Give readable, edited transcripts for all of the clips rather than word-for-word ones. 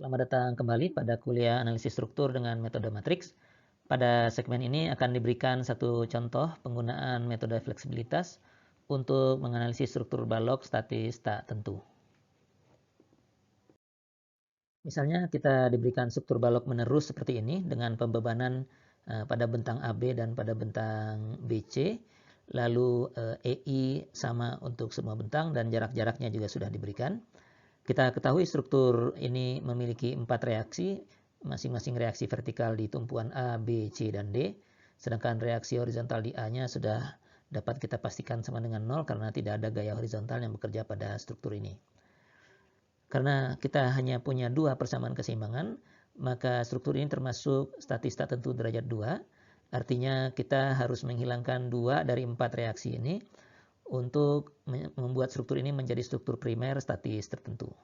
Selamat datang kembali pada kuliah analisis struktur dengan metode matriks. Pada segmen ini akan diberikan satu contoh penggunaan metode fleksibilitas untuk menganalisis struktur balok statis tak tentu. Misalnya kita diberikan struktur balok menerus seperti ini dengan pembebanan pada bentang AB dan pada bentang BC. Lalu EI sama untuk semua bentang dan jarak-jaraknya juga sudah diberikan. Kita ketahui struktur ini memiliki 4 reaksi, masing-masing reaksi vertikal di tumpuan A, B, C, dan D. Sedangkan reaksi horizontal di A-nya sudah dapat kita pastikan sama dengan 0 karena tidak ada gaya horizontal yang bekerja pada struktur ini. Karena kita hanya punya 2 persamaan keseimbangan, maka struktur ini termasuk statis tak tentu derajat 2. Artinya kita harus menghilangkan 2 dari 4 reaksi ini untuk membuat struktur ini menjadi struktur primer statis tertentu.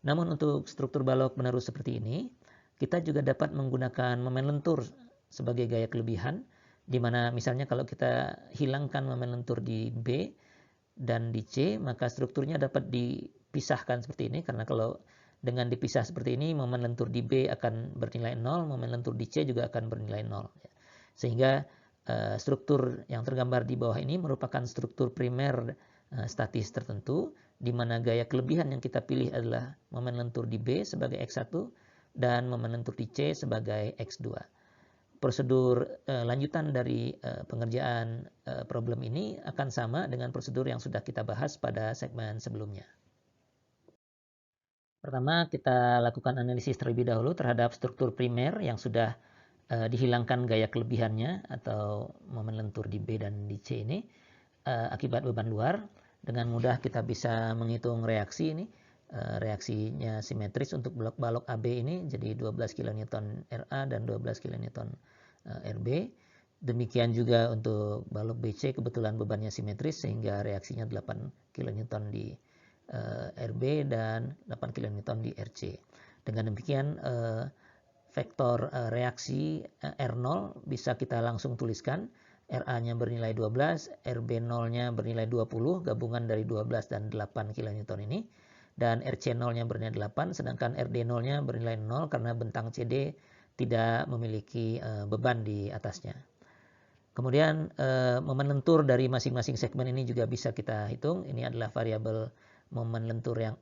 Namun untuk struktur balok menerus seperti ini, kita juga dapat menggunakan momen lentur sebagai gaya kelebihan, di mana misalnya kalau kita hilangkan momen lentur di B dan di C, maka strukturnya dapat dipisahkan seperti ini, karena kalau dengan dipisah seperti ini, momen lentur di B akan bernilai 0, momen lentur di C juga akan bernilai 0. Sehingga struktur yang tergambar di bawah ini merupakan struktur primer statis tertentu, di mana gaya kelebihan yang kita pilih adalah momen lentur di B sebagai X1 dan momen lentur di C sebagai X2. Prosedur lanjutan dari pengerjaan problem ini akan sama dengan prosedur yang sudah kita bahas pada segmen sebelumnya. Pertama, kita lakukan analisis terlebih dahulu terhadap struktur primer yang sudah dihilangkan gaya kelebihannya atau momen lentur di B dan di C ini akibat beban luar. Dengan mudah kita bisa menghitung reaksi ini. Reaksinya simetris untuk blok balok AB ini jadi 12 kN RA dan 12 kN RB. Demikian juga untuk balok BC kebetulan bebannya simetris sehingga reaksinya 8 kN di RB dan 8 kN di RC. Dengan demikian vektor reaksi R0 bisa kita langsung tuliskan. RA-nya bernilai 12, RB0-nya bernilai 20, gabungan dari 12 dan 8 kN ini. Dan RC0-nya bernilai 8, sedangkan RD0-nya bernilai 0 karena bentang CD tidak memiliki beban di atasnya. Kemudian momen lentur dari masing-masing segmen ini juga bisa kita hitung. Ini adalah variabel momen lentur yang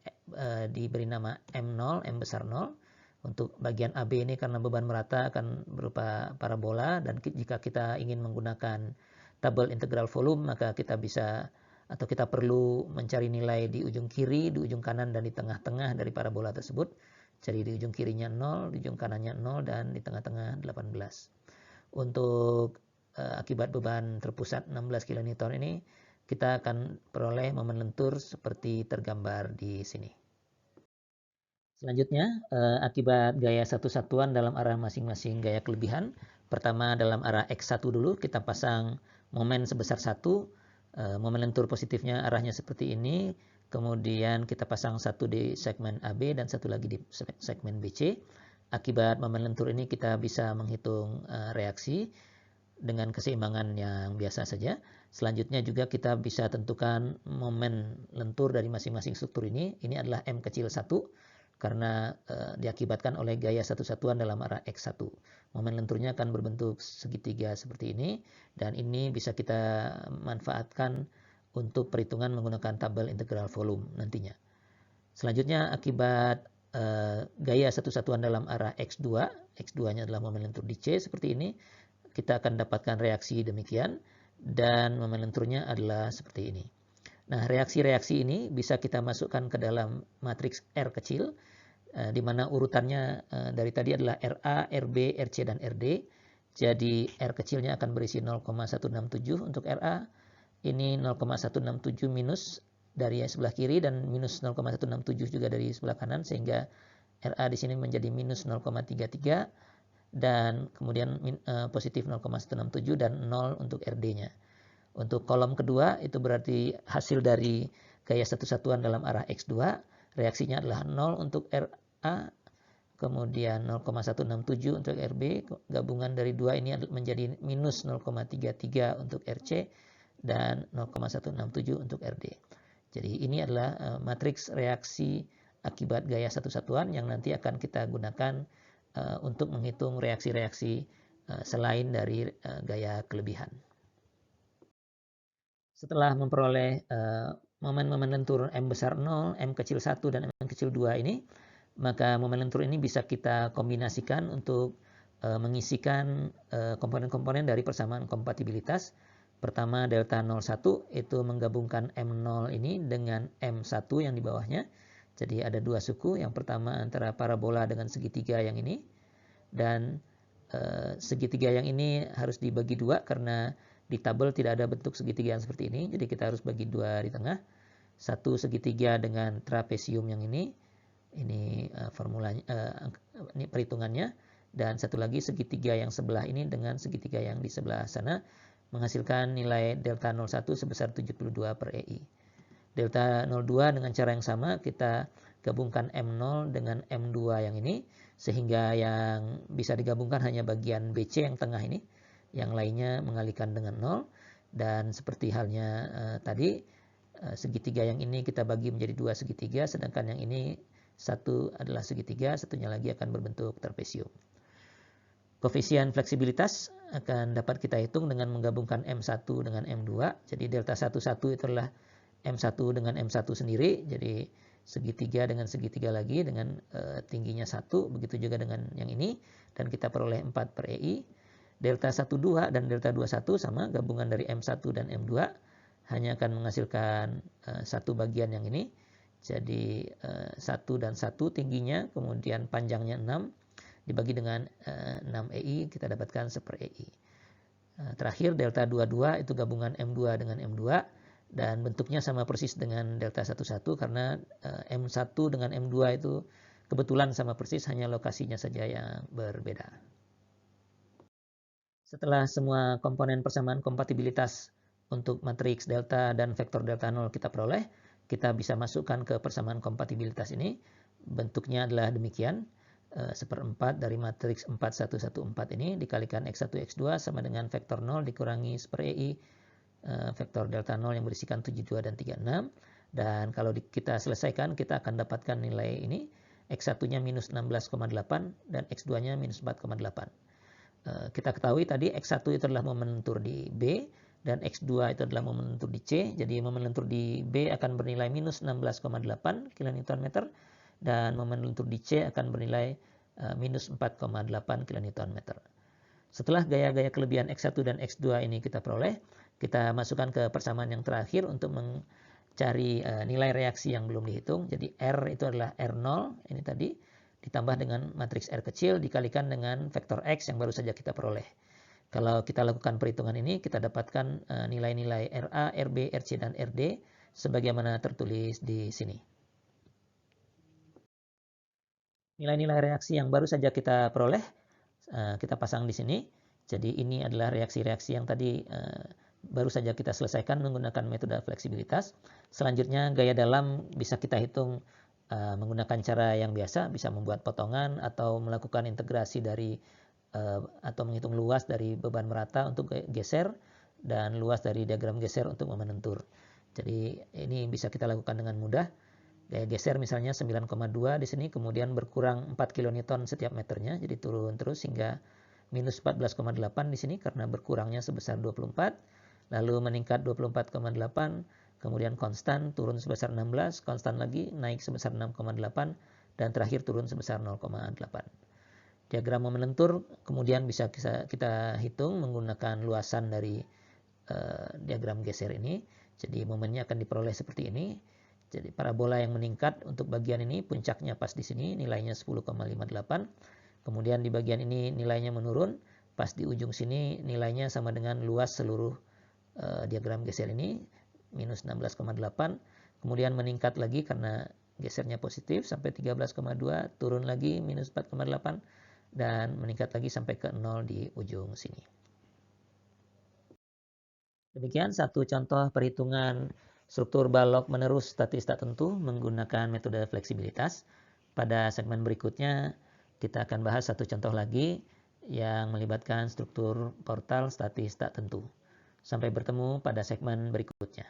diberi nama M0, M besar 0. Untuk bagian AB ini karena beban merata akan berupa parabola, dan jika kita ingin menggunakan tabel integral volume maka kita bisa atau kita perlu mencari nilai di ujung kiri, di ujung kanan, dan di tengah-tengah dari parabola tersebut. Jadi di ujung kirinya 0, di ujung kanannya 0, dan di tengah-tengah 18. Untuk akibat beban terpusat 16 kN ini, kita akan peroleh momen lentur seperti tergambar di sini. Selanjutnya, akibat gaya satu satuan dalam arah masing-masing gaya kelebihan. Pertama dalam arah X1 dulu, kita pasang momen sebesar 1. Momen lentur positifnya arahnya seperti ini. Kemudian kita pasang satu di segmen AB dan satu lagi di segmen BC. Akibat momen lentur ini kita bisa menghitung reaksi dengan keseimbangan yang biasa saja. Selanjutnya juga kita bisa tentukan momen lentur dari masing-masing struktur ini. Ini adalah M kecil 1 karena diakibatkan oleh gaya satu satuan dalam arah X1. Momen lenturnya akan berbentuk segitiga seperti ini, dan ini bisa kita manfaatkan untuk perhitungan menggunakan tabel integral volume nantinya. Selanjutnya akibat gaya satu satuan dalam arah X2, X2-nya adalah momen lentur di C seperti ini, kita akan dapatkan reaksi demikian, dan momen lenturnya adalah seperti ini. Nah, reaksi-reaksi ini bisa kita masukkan ke dalam matriks R kecil, di mana urutannya dari tadi adalah RA, RB, RC, dan RD. Jadi R kecilnya akan berisi 0,167 untuk RA. Ini 0,167 minus dari sebelah kiri dan minus 0,167 juga dari sebelah kanan, sehingga RA di sini menjadi minus 0,33 dan kemudian positif 0,167 dan 0 untuk RD-nya. Untuk kolom kedua itu berarti hasil dari gaya satu satuan dalam arah X2. Reaksinya adalah 0 untuk RA, kemudian 0,167 untuk RB. Gabungan dari dua ini menjadi minus 0,33 untuk RC dan 0,167 untuk RD. Jadi ini adalah matriks reaksi akibat gaya satu satuan yang nanti akan kita gunakan untuk menghitung reaksi-reaksi selain dari gaya kelebihan. Setelah memperoleh momen-momen lentur M besar 0, M kecil 1, dan M kecil 2 ini, maka momen lentur ini bisa kita kombinasikan untuk mengisikan komponen-komponen dari persamaan kompatibilitas. Pertama, delta 01 itu menggabungkan M0 ini dengan M1 yang di bawahnya. Jadi ada dua suku, yang pertama antara parabola dengan segitiga yang ini, dan segitiga yang ini harus dibagi dua karena di tabel tidak ada bentuk segitiga yang seperti ini, jadi kita harus bagi dua di tengah. Satu segitiga dengan trapesium yang ini formulanya, ini perhitungannya, dan satu lagi segitiga yang sebelah ini dengan segitiga yang di sebelah sana, menghasilkan nilai delta 01 sebesar 72 per EI. Delta 02 dengan cara yang sama, kita gabungkan M0 dengan M2 yang ini, sehingga yang bisa digabungkan hanya bagian BC yang tengah ini, yang lainnya mengalihkan dengan 0. Dan seperti halnya tadi, segitiga yang ini kita bagi menjadi dua segitiga, sedangkan yang ini satu adalah segitiga, satunya lagi akan berbentuk trapesium. Koefisien fleksibilitas akan dapat kita hitung dengan menggabungkan M1 dengan M2. Jadi delta 11 itu adalah M1 dengan M1 sendiri, jadi segitiga dengan segitiga lagi dengan tingginya 1, begitu juga dengan yang ini, dan kita peroleh 4 per EI. Delta 12 dan delta 21 sama, gabungan dari M1 dan M2, hanya akan menghasilkan satu bagian yang ini. Jadi 1 dan 1 tingginya, kemudian panjangnya 6, dibagi dengan 6 EI, kita dapatkan 1 per EI. Terakhir delta 22 itu gabungan M2 dengan M2, dan bentuknya sama persis dengan delta 11 karena M1 dengan M2 itu kebetulan sama persis, hanya lokasinya saja yang berbeda. Setelah semua komponen persamaan kompatibilitas untuk matriks delta dan vektor delta 0 kita peroleh, kita bisa masukkan ke persamaan kompatibilitas ini. Bentuknya adalah demikian. 1/4 dari matriks 4114 ini dikalikan X1 X2 sama dengan vektor 0 dikurangi 1 per EI vektor delta 0 yang berisikan 72 dan 36. Dan kalau kita selesaikan, kita akan dapatkan nilai ini. X1-nya minus 16,8 dan X2-nya minus 4,8. Kita ketahui tadi X1 itu adalah momen lentur di B dan X2 itu adalah momen lentur di C. Jadi momen lentur di B akan bernilai minus 16,8 kN dan momen lentur di C akan bernilai minus 4,8 kN. Setelah gaya-gaya kelebihan X1 dan X2 ini kita peroleh, kita masukkan ke persamaan yang terakhir untuk mencari nilai reaksi yang belum dihitung. Jadi R itu adalah R0 ini tadi, ditambah dengan matriks R kecil dikalikan dengan vektor X yang baru saja kita peroleh. Kalau kita lakukan perhitungan ini, kita dapatkan nilai-nilai RA, RB, RC, dan RD sebagaimana tertulis di sini. Nilai-nilai reaksi yang baru saja kita peroleh, kita pasang di sini. Jadi ini adalah reaksi-reaksi yang tadi baru saja kita selesaikan menggunakan metode fleksibilitas. Selanjutnya gaya dalam bisa kita hitung menggunakan cara yang biasa, bisa membuat potongan atau melakukan integrasi dari atau menghitung luas dari beban merata untuk geser dan luas dari diagram geser untuk momen lentur. Jadi ini bisa kita lakukan dengan mudah. Gaya geser misalnya 9,2 di sini, kemudian berkurang 4 kN setiap meternya, jadi turun terus hingga minus 14,8 di sini karena berkurangnya sebesar 24, lalu meningkat 24,8, kemudian konstan turun sebesar 16, konstan lagi naik sebesar 6,8, dan terakhir turun sebesar 0,8. Diagram momen lentur kemudian bisa kita hitung menggunakan luasan dari diagram geser ini. Jadi momennya akan diperoleh seperti ini. Jadi parabola yang meningkat untuk bagian ini puncaknya pas di sini, nilainya 10,58. Kemudian di bagian ini nilainya menurun, pas di ujung sini nilainya sama dengan luas seluruh diagram geser ini, minus 16,8. Kemudian meningkat lagi karena gesernya positif sampai 13,2, turun lagi minus 4,8, dan meningkat lagi sampai ke 0 di ujung sini. Demikian satu contoh perhitungan struktur balok menerus statis tak tentu menggunakan metode fleksibilitas. Pada segmen berikutnya kita akan bahas satu contoh lagi yang melibatkan struktur portal statis tak tentu. Sampai bertemu pada segmen berikutnya.